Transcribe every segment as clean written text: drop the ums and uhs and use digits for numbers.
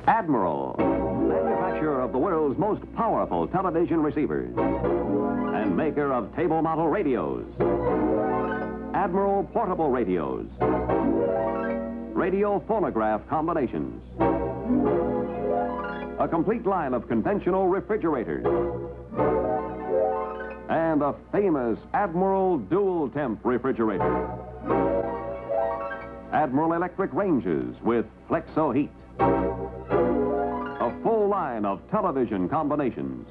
Admiral, manufacturer of the world's most powerful television receivers and maker of table model radios. Admiral portable radios, radio phonograph combinations, a complete line of conventional refrigerators, and a famous Admiral dual temp refrigerator. Admiral electric ranges with Flexo heat. A full line of television combinations.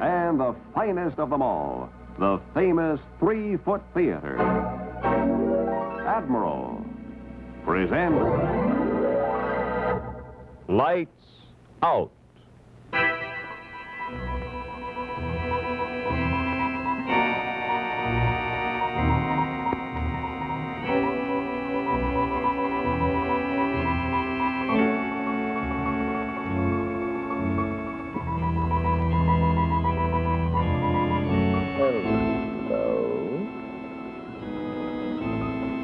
And the finest of them all, the famous 3-foot theater. Admiral presents Lights Out.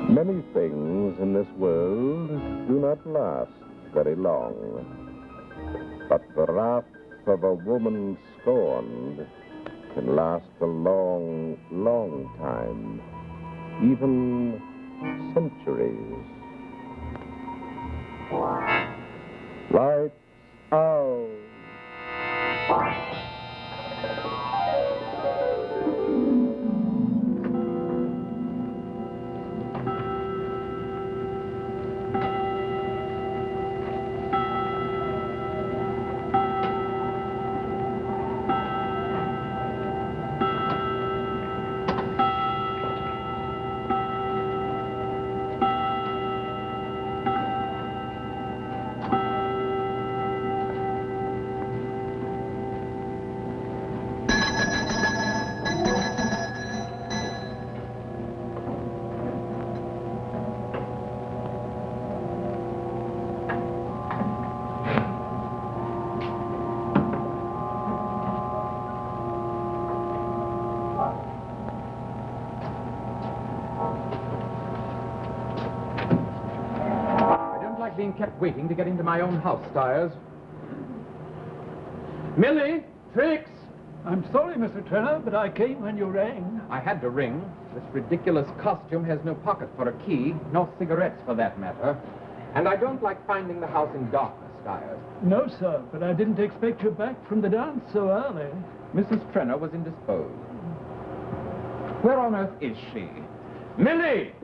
Many things in this world do not last very long. But the wrath of a woman scorned can last a long, long time, even centuries. Lights out. Being kept waiting to get into my own house, Stiers. Millie! Trix! I'm sorry, Mr. Trener, but I came when you rang. I had to ring. This ridiculous costume has no pocket for a key, no cigarettes for that matter. And I don't like finding the house in darkness, Stiers. No, sir, but I didn't expect you back from the dance so early. Mrs. Trener was indisposed. Where on earth is she? Millie!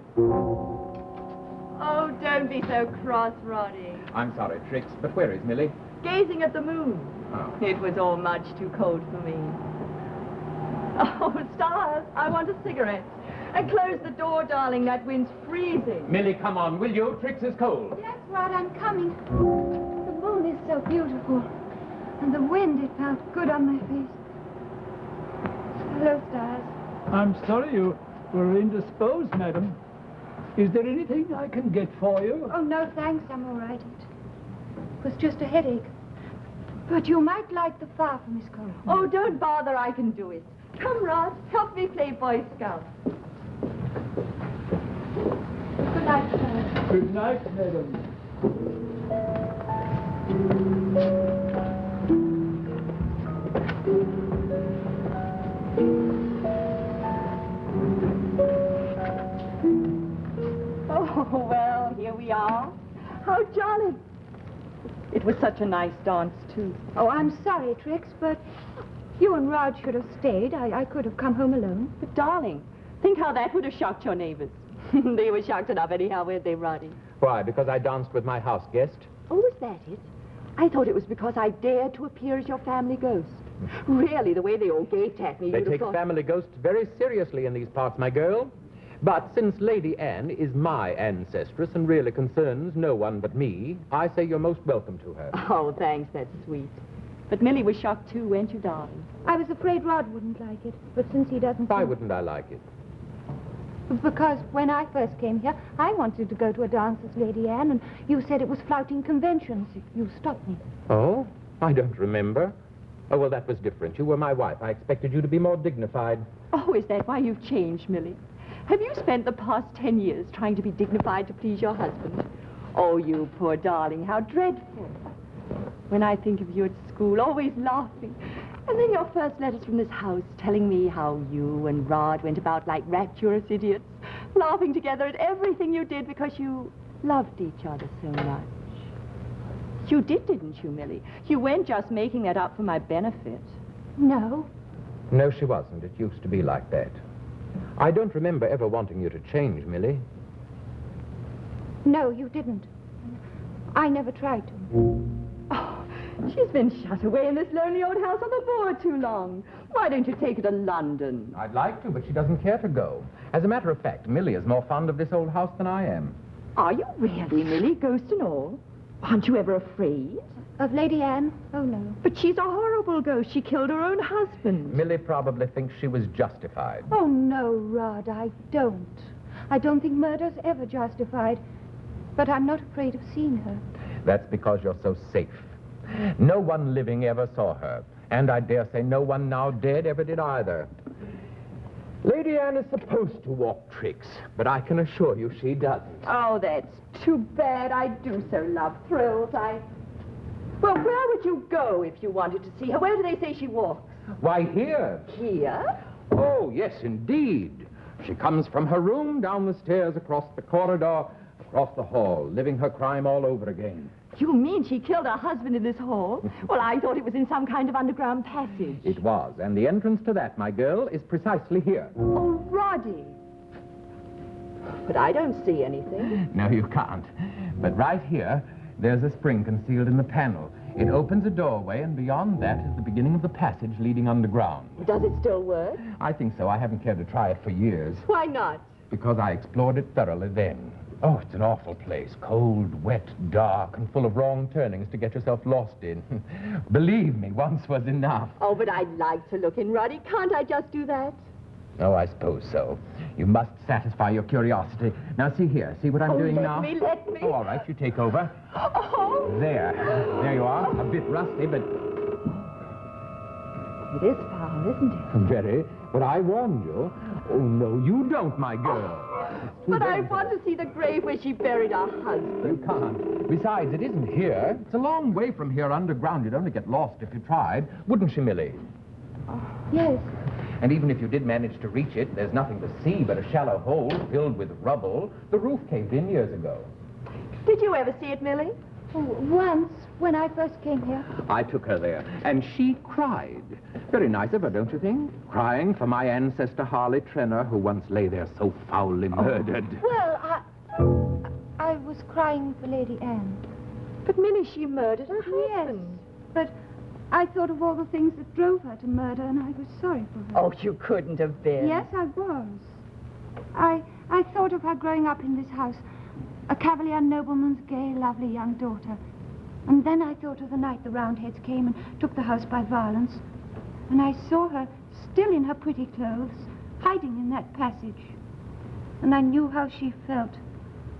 Oh, don't be so cross, Roddy. I'm sorry, Trix, but where is Millie? Gazing at the moon. Oh. It was all much too cold for me. Oh, Stars, I want a cigarette. And close the door, darling. That wind's freezing. Millie, come on, will you? Trix is cold. Yes, Rod, I'm coming. The moon is so beautiful. And the wind, it felt good on my face. Hello, Stars. I'm sorry you were indisposed, madam. Is there anything I can get for you? Oh, no, thanks. I'm all right. It was just a headache. But you might like the far from Miss Cole. Oh, don't bother. I can do it. Come, Rod. Help me play Boy Scout. Good night, sir. Good night, madam. Oh, well, here we are. How jolly. It was such a nice dance, too. Oh, I'm sorry, Trix, but you and Rod should have stayed. I could have come home alone. But, darling, think how that would have shocked your neighbors. They were shocked enough anyhow, weren't they, Roddy? Why, because I danced with my house guest? Oh, was that it? I thought it was because I dared to appear as your family ghost. Really, the way they all gaped at me, They you'd have take thought... family ghosts very seriously in these parts, my girl. But since Lady Anne is my ancestress and really concerns no one but me, I say you're most welcome to her. Oh, thanks, that's sweet. But Millie was shocked, too, weren't you, darling? I was afraid Rod wouldn't like it, but since he doesn't... Why wouldn't I like it? Because when I first came here, I wanted to go to a dance as Lady Anne, and you said it was flouting conventions. You stopped me. Oh? I don't remember. Oh, well, that was different. You were my wife. I expected you to be more dignified. Oh, is that why you've changed, Millie? Have you spent the past 10 years trying to be dignified to please your husband? Oh, you poor darling, how dreadful. When I think of you at school, always laughing. And then your first letters from this house telling me how you and Rod went about like rapturous idiots, laughing together at everything you did because you loved each other so much. You did, didn't you, Millie? You weren't just making that up for my benefit. No. No, she wasn't. It used to be like that. I don't remember ever wanting you to change, Millie. No, you didn't. I never tried to. Oh, she's been shut away in this lonely old house on the moor too long. Why don't you take her to London? I'd like to, but she doesn't care to go. As a matter of fact, Millie is more fond of this old house than I am. Are you really, Millie, ghost and all? Aren't you ever afraid? Of Lady Anne? Oh, no. But she's a horrible ghost. She killed her own husband. Millie probably thinks she was justified. Oh, no, Rod, I don't. I don't think murder's ever justified. But I'm not afraid of seeing her. That's because you're so safe. No one living ever saw her. And I dare say no one now dead ever did either. Lady Anne is supposed to walk tricks, but I can assure you she doesn't. Oh, that's too bad. I do so love thrills. Well, where would you go if you wanted to see her? Where do they say she walks? Why, here. Here? Oh, yes, indeed. She comes from her room, down the stairs, across the corridor, across the hall, living her crime all over again. You mean she killed her husband in this hall? Well, I thought it was in some kind of underground passage. It was, and the entrance to that, my girl, is precisely here. Oh, Roddy. But I don't see anything. No, you can't. But right here, there's a spring concealed in the panel. It opens a doorway, and beyond that is the beginning of the passage leading underground. Does it still work? I think so. I haven't cared to try it for years. Why not? Because I explored it thoroughly then. Oh, it's an awful place. Cold, wet, dark, and full of wrong turnings to get yourself lost in. Believe me, once was enough. Oh, but I'd like to look in, Roddy. Can't I just do that? Oh, I suppose so. You must satisfy your curiosity. Now, see here. See what I'm doing now? Let me. Oh, all right. You take over. Oh. There. There you are. A bit rusty, but... It is foul, isn't it? Very. But I warned you. Oh, no, you don't, my girl. But I want to see the grave where she buried her husband. You can't. Besides, it isn't here. It's a long way from here underground. You'd only get lost if you tried. Wouldn't she, Millie? Yes. And even if you did manage to reach it, there's nothing to see but a shallow hole filled with rubble. The roof caved in years ago. Did you ever see it, Millie? Oh, once, when I first came here. I took her there, and she cried. Very nice of her, don't you think? Crying for my ancestor Harley Trener, who once lay there so foully murdered. Well, I was crying for Lady Anne. But, Millie, she murdered her Yes, husband. but I thought of all the things that drove her to murder, and I was sorry for her. Oh, you couldn't have been. Yes, I was. I thought of her growing up in this house, a Cavalier nobleman's gay, lovely young daughter. And then I thought of the night the Roundheads came and took the house by violence. And I saw her, still in her pretty clothes, hiding in that passage. And I knew how she felt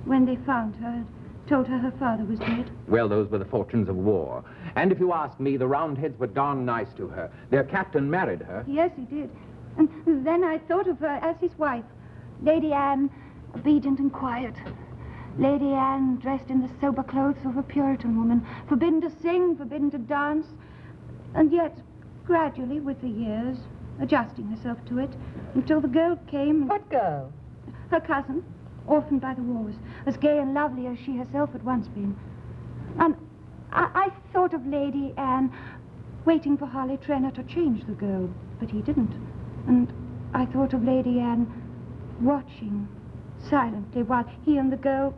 when they found her and told her her father was dead. Well, those were the fortunes of war. And if you ask me, the Roundheads were darn nice to her. Their captain married her. Yes, he did. And then I thought of her as his wife, Lady Anne, obedient and quiet. Lady Anne, dressed in the sober clothes of a Puritan woman, forbidden to sing, forbidden to dance, and yet, gradually, with the years, adjusting herself to it, until the girl came... What girl? Her cousin, orphaned by the wars, as gay and lovely as she herself had once been. And I thought of Lady Anne waiting for Harley Trener to change the girl, but he didn't. And I thought of Lady Anne watching silently while he and the girl...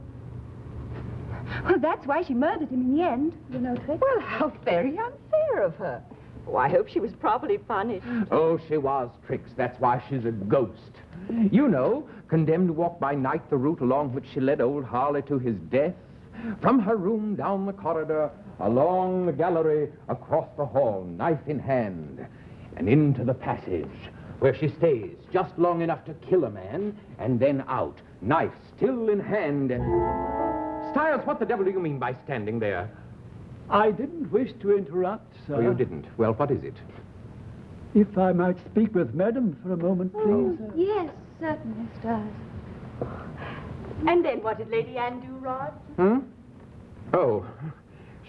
Well, that's why she murdered him in the end, you know, Trix. Well, how very unfair of her. Oh, I hope she was properly punished. Oh, she was, Trix. That's why she's a ghost. You know, condemned to walk by night the route along which she led old Harley to his death. From her room, down the corridor, along the gallery, across the hall, knife in hand, and into the passage, where she stays just long enough to kill a man, and then out, knife still in hand. Stiles, what the devil do you mean by standing there? I didn't wish to interrupt, sir. Oh, you didn't. Well, what is it? If I might speak with Madam for a moment, please. Yes, certainly, Stiles. And then what did Lady Anne do, Rod? Oh,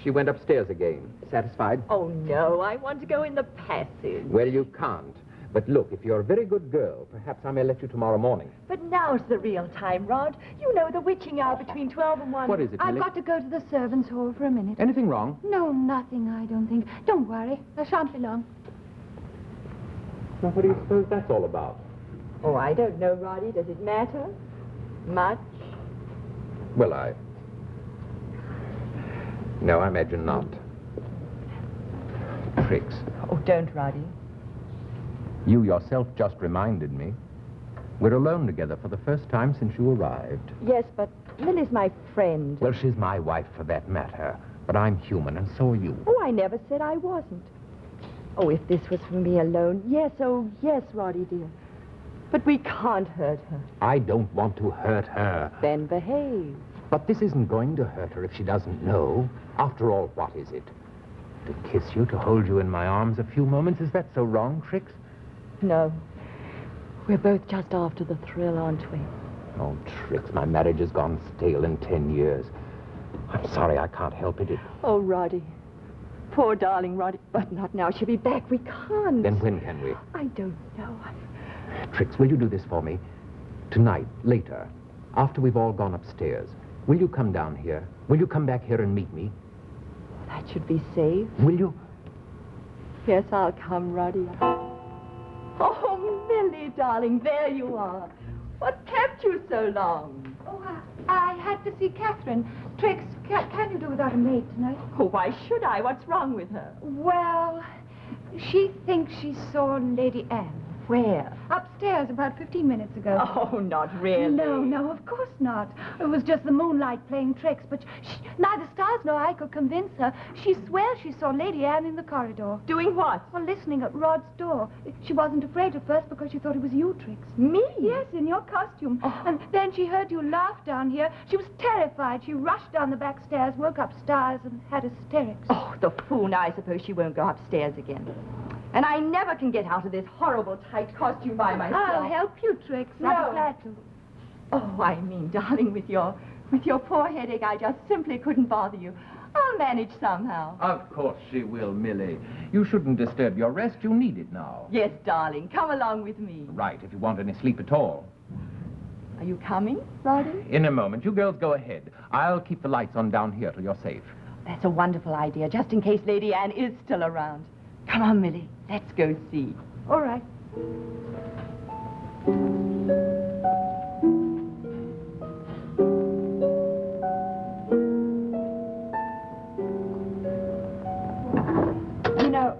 she went upstairs again. Satisfied? Oh, no, I want to go in the passage. Well, you can't. But look, if you're a very good girl, perhaps I may let you tomorrow morning. But now's the real time, Rod. You know, the witching hour between 12 and 1. What is it, I've Millie? got to go to the servants' hall for a minute. Anything wrong? No, nothing, I don't think. Don't worry. I shan't be long. Well, what do you suppose that's all about? Oh, I don't know, Roddy. Does it matter? Much? Well, No, I imagine not. Tricks. Oh, don't, Roddy. You yourself just reminded me. We're alone together for the first time since you arrived. Yes, but Lily's my friend. Well, she's my wife for that matter. But I'm human, and so are you. Oh, I never said I wasn't. Oh, if this was for me alone, yes, oh, yes, Roddy, dear. But we can't hurt her. I don't want to hurt her. Then behave. But this isn't going to hurt her if she doesn't know. After all, what is it? To kiss you, to hold you in my arms a few moments, is that so wrong, Trix? No. We're both just after the thrill, aren't we? Oh, Trix, my marriage has gone stale in 10 years. I'm sorry I can't help it. Oh, Roddy. Poor darling Roddy. But not now. She'll be back. We can't. Then when can we? I don't know. Trix, will you do this for me? Tonight, later, after we've all gone upstairs, will you come down here? Will you come back here and meet me? That should be safe. Will you? Yes, I'll come, Roddy. Oh, Millie, darling, there you are. What kept you so long? Oh, I had to see Catherine. Trix, can you do without a maid tonight? Oh, why should I? What's wrong with her? Well, she thinks she saw Lady Anne. Where? Upstairs about 15 minutes ago. Oh, not really. No, of course not. It was just the moonlight playing tricks, but neither Stars nor I could convince her. She swears she saw Lady Anne in the corridor. Doing what? Well, listening at Rod's door. She wasn't afraid at first because she thought it was you, Trix. Me? Yes, in your costume. Oh. And then she heard you laugh down here. She was terrified. She rushed down the back stairs, woke up Stars, and had hysterics. Oh, the fool. Now I suppose she won't go upstairs again. And I never can get out of this horrible tight costume by myself. I'll help you, Trix. No. I'll be glad to. Oh, I mean, darling, with your poor headache, I just simply couldn't bother you. I'll manage somehow. Of course she will, Millie. You shouldn't disturb your rest. You need it now. Yes, darling. Come along with me. Right, if you want any sleep at all. Are you coming, Roddy? In a moment. You girls go ahead. I'll keep the lights on down here till you're safe. That's a wonderful idea, just in case Lady Anne is still around. Come on, Millie. Let's go see. All right. You know,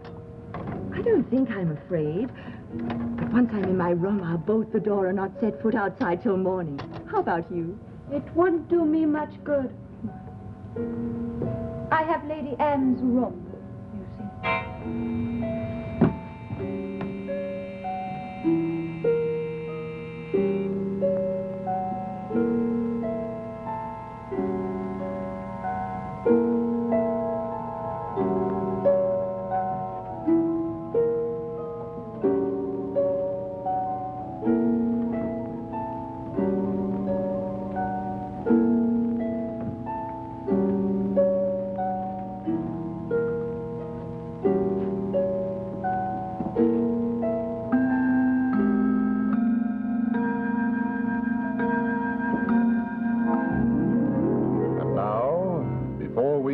I don't think I'm afraid. But once I'm in my room, I'll bolt the door and not set foot outside till morning. How about you? It wouldn't do me much good. I have Lady Anne's room, you see.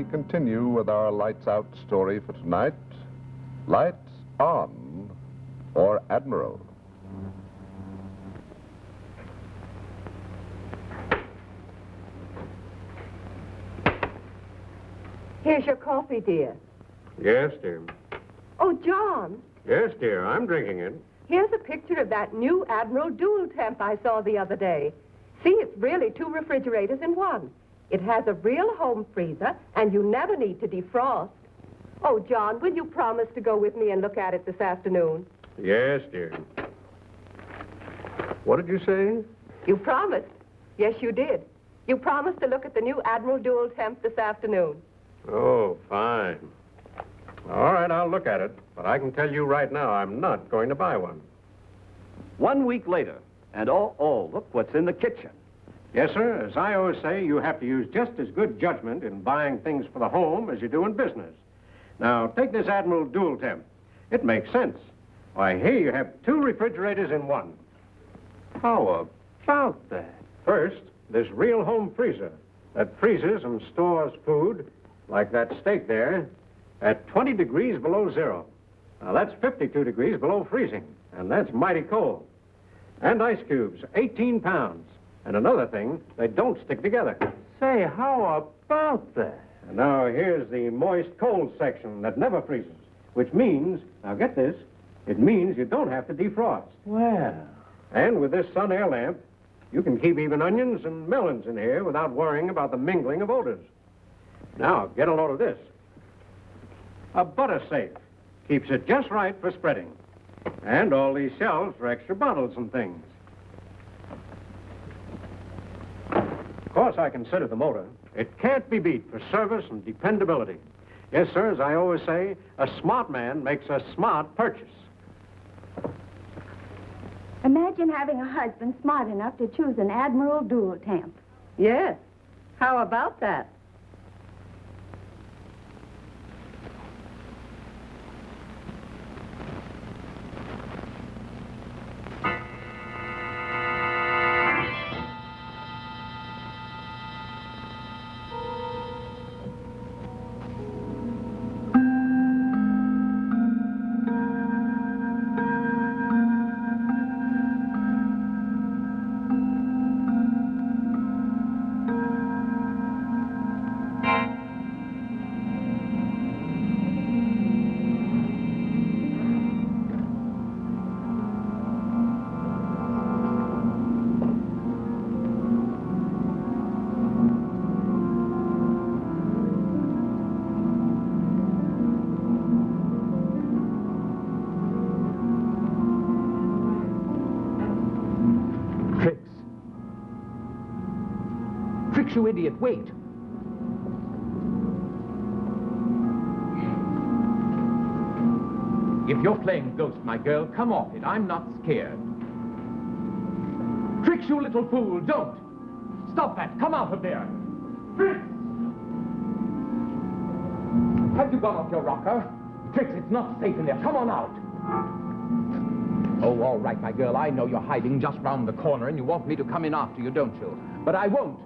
Continue with our Lights Out story for tonight. Lights On for Admiral. Here's your coffee, dear. Yes, dear. Oh, John, Yes, dear, I'm drinking it. here's a picture of that new Admiral dual temp I saw the other day. See, it's really 2 refrigerators in one. It has a real home freezer, and you never need to defrost. Oh, John, will you promise to go with me and look at it this afternoon? Yes, dear. What did you say? You promised. Yes, you did. You promised to look at the new Admiral dual temp this afternoon. Oh, fine. All right, I'll look at it. But I can tell you right now, I'm not going to buy one. 1 week later, and oh, look what's in the kitchen. Yes, sir. As I always say, you have to use just as good judgment in buying things for the home as you do in business. Now, take this Admiral Dual Temp. It makes sense. Why, here you have 2 refrigerators in one. How about that? First, this real home freezer that freezes and stores food, like that steak there, at 20 degrees below zero. Now, that's 52 degrees below freezing, and that's mighty cold. And ice cubes, 18 pounds. And another thing, they don't stick together. Say, how about that? And now, here's the moist cold section that never freezes, which means, now get this, it means you don't have to defrost. Well. And with this sun air lamp, you can keep even onions and melons in here without worrying about the mingling of odors. Now, get a load of this. A butter safe. Keeps it just right for spreading. And all these shelves for extra bottles and things. Of course, I consider the motor. It can't be beat for service and dependability. Yes, sir, as I always say, a smart man makes a smart purchase. Imagine having a husband smart enough to choose an Admiral Dual Temp. Yes. How about that? You idiot, wait. If you're playing ghost, my girl, come off it. I'm not scared. Tricks, you little fool, don't. Stop that. Come out of there. Tricks! Have you gone off your rocker? Tricks, it's not safe in there. Come on out. Oh, all right, my girl. I know you're hiding just round the corner and you want me to come in after you, don't you? But I won't.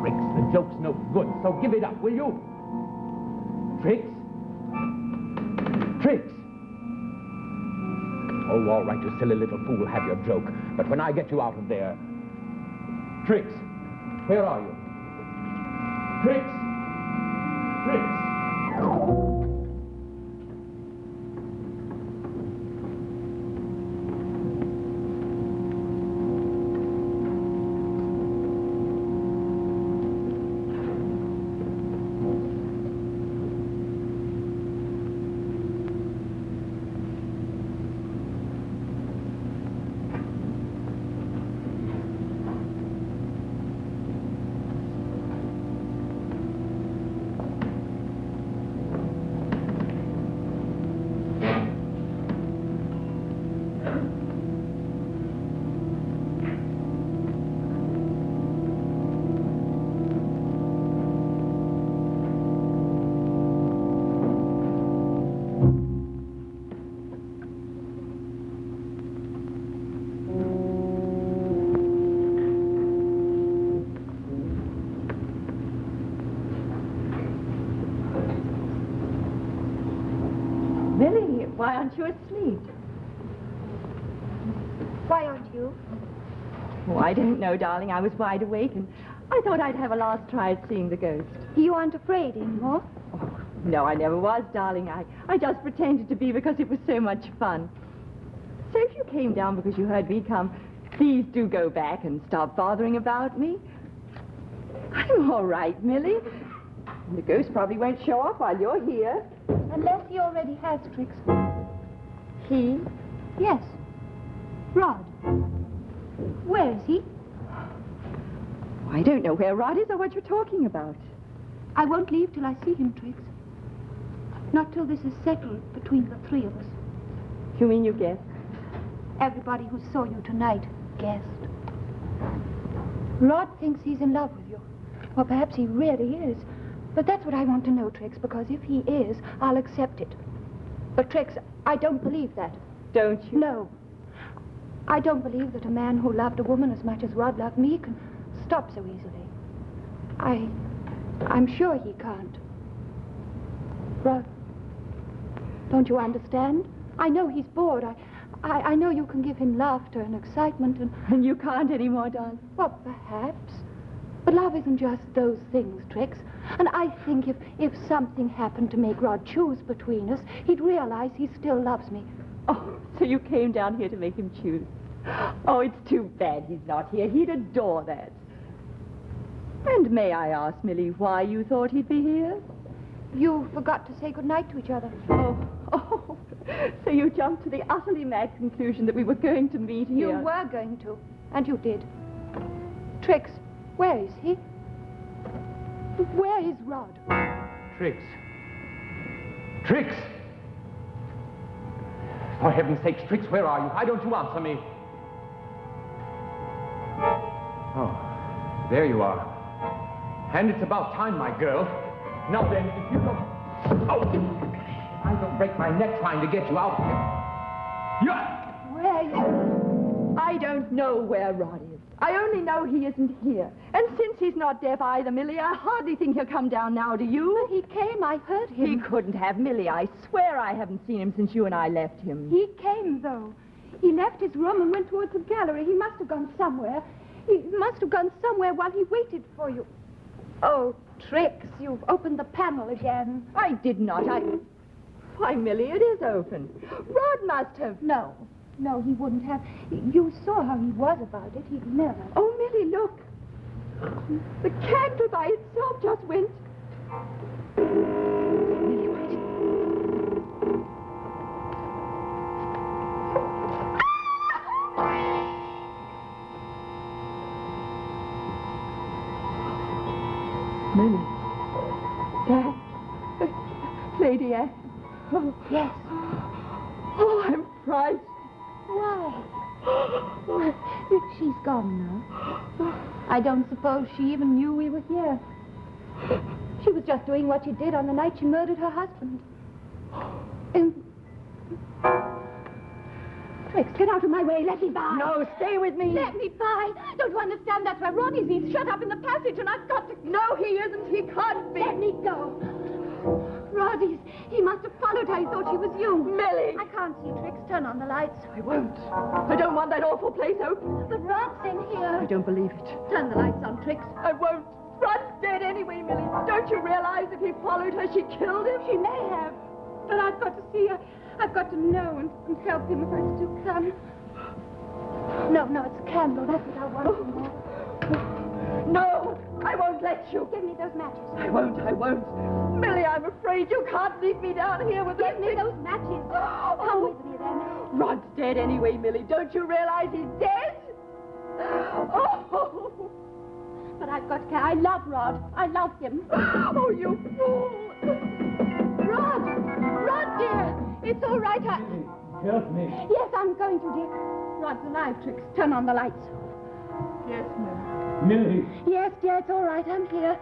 Tricks, the joke's no good, so give it up, will you? Tricks? Tricks? Oh, all right, you silly little fool, have your joke. But when I get you out of there... Tricks, where are you? Tricks? Tricks? Why aren't you asleep? Why aren't you? Oh, I didn't know, darling. I was wide awake, and I thought I'd have a last try at seeing the ghost. You aren't afraid anymore? Oh, no, I never was, darling. I just pretended to be because it was so much fun. So if you came down because you heard me come, please do go back and stop bothering about me. I'm all right, Millie. And the ghost probably won't show up while you're here. Unless he already has, Trix. He? Yes. Rod. Where is he? I don't know where Rod is or what you're talking about. I won't leave till I see him, Trix. Not till this is settled between the three of us. You mean you guessed? Everybody who saw you tonight guessed. Rod thinks he's in love with you. Well, perhaps he really is. But that's what I want to know, Trix, because if he is, I'll accept it. But, Trix, I don't believe that. Don't you? No. I don't believe that a man who loved a woman as much as Rod loved me can stop so easily. I'm sure he can't. Rod, don't you understand? I know he's bored. I know you can give him laughter and excitement And you can't anymore, darling. Well, perhaps. But love isn't just those things, Trix. And I think if something happened to make Rod choose between us, he'd realize he still loves me. Oh, so you came down here to make him choose. Oh, it's too bad he's not here. He'd adore that. And may I ask, Millie, why you thought he'd be here? You forgot to say goodnight to each other. Oh, so you jumped to the utterly mad conclusion that we were going to meet here. You were going to, and you did. Trix, where is he? Where is Rod? Trix. Trix! For heaven's sakes, Trix, where are you? Why don't you answer me? Oh, there you are. And it's about time, my girl. Now then, if you don't... Oh! I don't break my neck trying to get you out here. Where is he? I don't know where Rod is. I only know he isn't here. And since he's not deaf either, Millie, I hardly think he'll come down now, do you? But he came. I heard him. He couldn't have, Millie. I swear I haven't seen him since you and I left him. He came, though. He left his room and went towards the gallery. He must have gone somewhere. He must have gone somewhere while he waited for you. Oh, Trix, you've opened the panel again. I did not. Why, Millie, it is open. Rod must have... No, he wouldn't have. You saw how he was about it. He'd never. Oh, Millie, look. The candle by itself just went. Millie, wait. Millie. Dad. Lady Anne. Oh. Yes. Oh, I'm frightened. Why? Well, she's gone now. I don't suppose she even knew we were here. She was just doing what she did on the night she murdered her husband. Trix, get out of my way. Let me by. No, stay with me. Let me by. Don't you understand? That's where Rod is. He's shut up in the passage, and I've got to... No, he isn't. He can't be. Let me go. Rod, he must have followed her. He thought she was you. Millie! I can't see, Trix. Turn on the lights. I won't. I don't want that awful place open. But Rod's in here. I don't believe it. Turn the lights on, Trix. I won't. Rod's dead anyway, Millie. Don't you realize if he followed her, she killed him? She may have. But I've got to see her. I've got to know and help him if I still can. No, it's a candle. That's what I want. No, I won't let you. Give me those matches. I won't. Millie, I'm afraid you can't leave me down here with Give me those matches. Come with me, then. Rod's dead anyway, Millie. Don't you realize he's dead? Oh! But I've got to care. I love Rod. I love him. Oh, you fool! Rod, dear. It's all right. Help me. Yes, I'm going to, dear. Rod's alive, Trix. Turn on the lights. Yes, Millie. Millie. Yes, dear, it's all right. I'm here.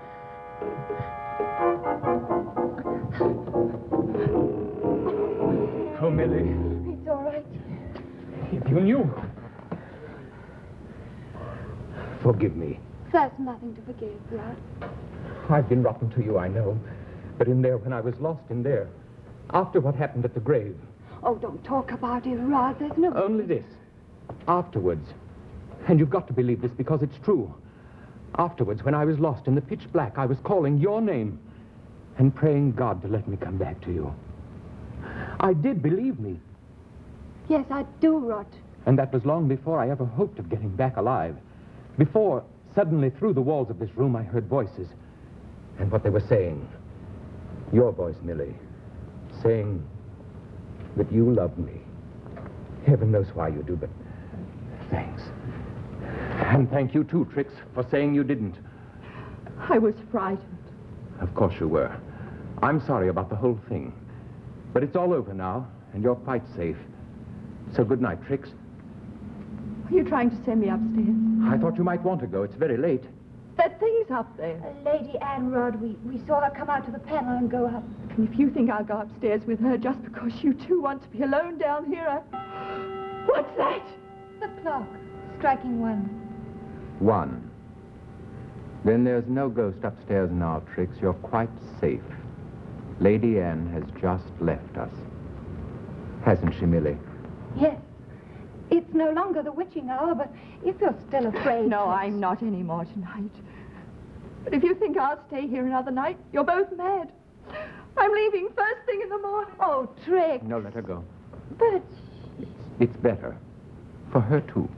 Oh, Millie. It's all right. If you knew. Forgive me. There's nothing to forgive, Rod. I've been rotten to you, I know. But in there, when I was lost in there, after what happened at the grave. Oh, don't talk about it, Rod. There's no... Only this. Afterwards. And you've got to believe this because it's true. Afterwards, when I was lost in the pitch black, I was calling your name and praying God to let me come back to you. I did, believe me. Yes, I do, Rod. And that was long before I ever hoped of getting back alive. Before, suddenly through the walls of this room, I heard voices. And what they were saying, your voice, Millie, saying that you love me. Heaven knows why you do, but thanks. And thank you, too, Trix, for saying you didn't. I was frightened. Of course you were. I'm sorry about the whole thing. But it's all over now, and you're quite safe. So good night, Trix. Are you trying to send me upstairs? I thought you might want to go. It's very late. That thing's up there. Lady Anne, Rod, we saw her come out to the panel and go up. And if you think I'll go upstairs with her just because you two want to be alone down here, What's that? The clock, striking 1. 1. Then there's no ghost upstairs now, Trix. You're quite safe. Lady Anne has just left us. Hasn't she, Millie? Yes. It's no longer the witching hour, but if you're still afraid... No, I'm not anymore tonight. But if you think I'll stay here another night, you're both mad. I'm leaving first thing in the morning. Oh, Trix. No, let her go. But... It's better. For her, too.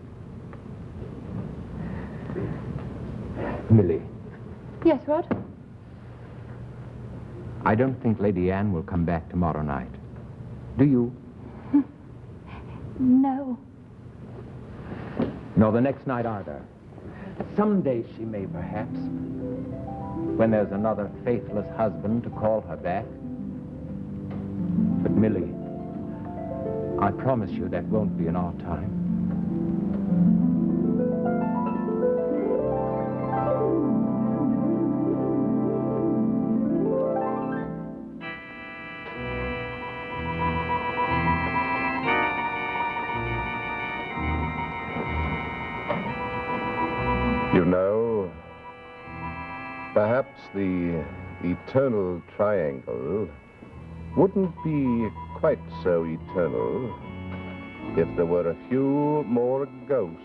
Millie, Yes, Rod? I don't think Lady Anne will come back tomorrow night. Do you? No. Nor the next night either. Someday she may, perhaps. When there's another faithless husband to call her back. But Millie, I promise you that won't be in our time. You know, perhaps the eternal triangle wouldn't be quite so eternal if there were a few more ghosts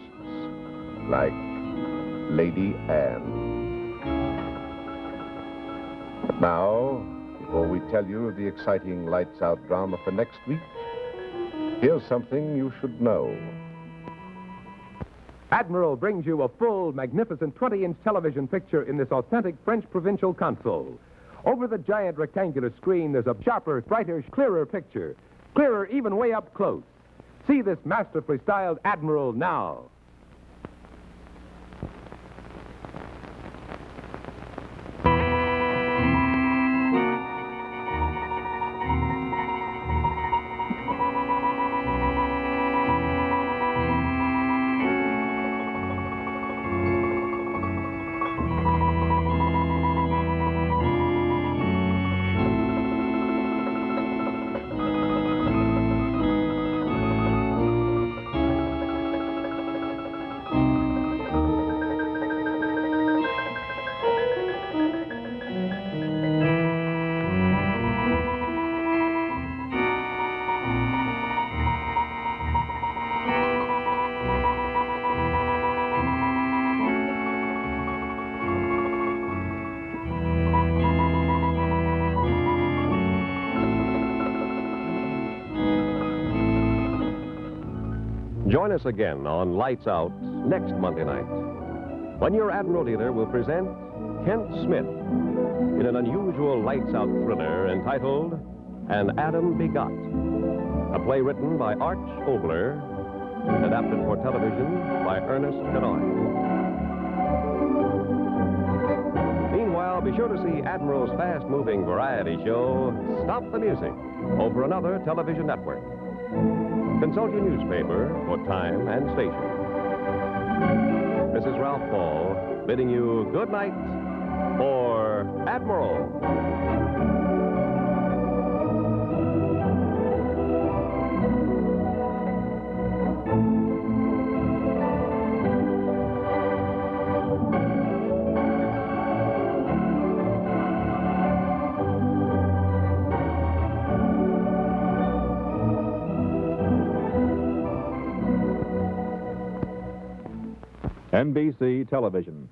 like Lady Anne. But now, before we tell you the exciting Lights Out drama for next week, here's something you should know. Admiral brings you a full, magnificent 20-inch television picture in this authentic French provincial console. Over the giant rectangular screen, there's a sharper, brighter, clearer picture. Clearer even way up close. See this masterfully styled Admiral now. Join us again on Lights Out next Monday night, when your Admiral dealer will present Kent Smith in an unusual Lights Out thriller entitled An Adam Begot, a play written by Arch Obler, adapted for television by Ernest Bennett. Meanwhile, be sure to see Admiral's fast-moving variety show, Stop the Music, over another television network. Consult your newspaper for time and station. This is Ralph Paul bidding you good night for Admiral. NBC Television.